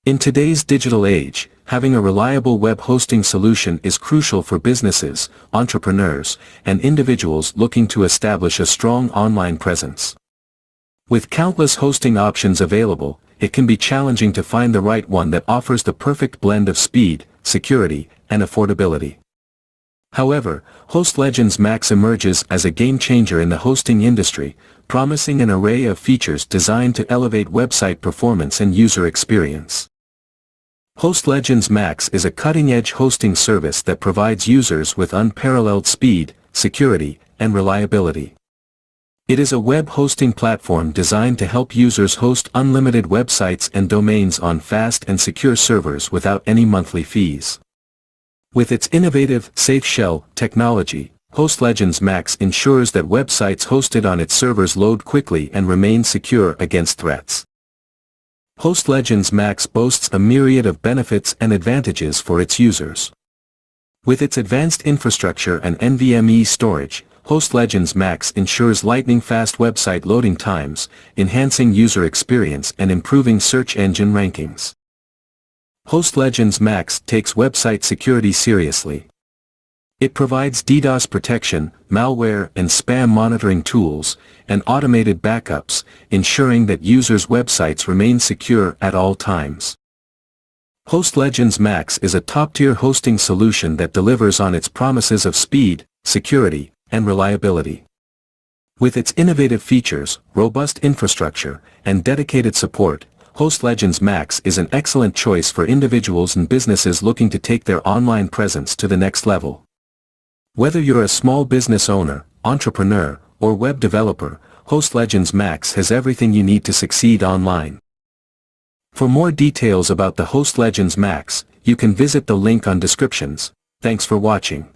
In today's digital age, having a reliable web hosting solution is crucial for businesses, entrepreneurs, and individuals looking to establish a strong online presence. With countless hosting options available, it can be challenging to find the right one that offers the perfect blend of speed, security, and affordability. However, HostLegends MAX emerges as a game-changer in the hosting industry, promising an array of features designed to elevate website performance and user experience. HostLegends MAX is a cutting-edge hosting service that provides users with unparalleled speed, security, and reliability. It is a web hosting platform designed to help users host unlimited websites and domains on fast and secure servers without any monthly fees. With its innovative, safe shell technology, HostLegends MAX ensures that websites hosted on its servers load quickly and remain secure against threats. HostLegends MAX boasts a myriad of benefits and advantages for its users. With its advanced infrastructure and NVMe storage, HostLegends MAX ensures lightning-fast website loading times, enhancing user experience and improving search engine rankings. HostLegends MAX takes website security seriously. It provides DDoS protection, malware and spam monitoring tools, and automated backups, ensuring that users' websites remain secure at all times. HostLegends MAX is a top-tier hosting solution that delivers on its promises of speed, security, and reliability. With its innovative features, robust infrastructure, and dedicated support, HostLegends MAX is an excellent choice for individuals and businesses looking to take their online presence to the next level. Whether you're a small business owner, entrepreneur, or web developer, HostLegends MAX has everything you need to succeed online. For more details about the HostLegends MAX, you can visit the link on descriptions. Thanks for watching.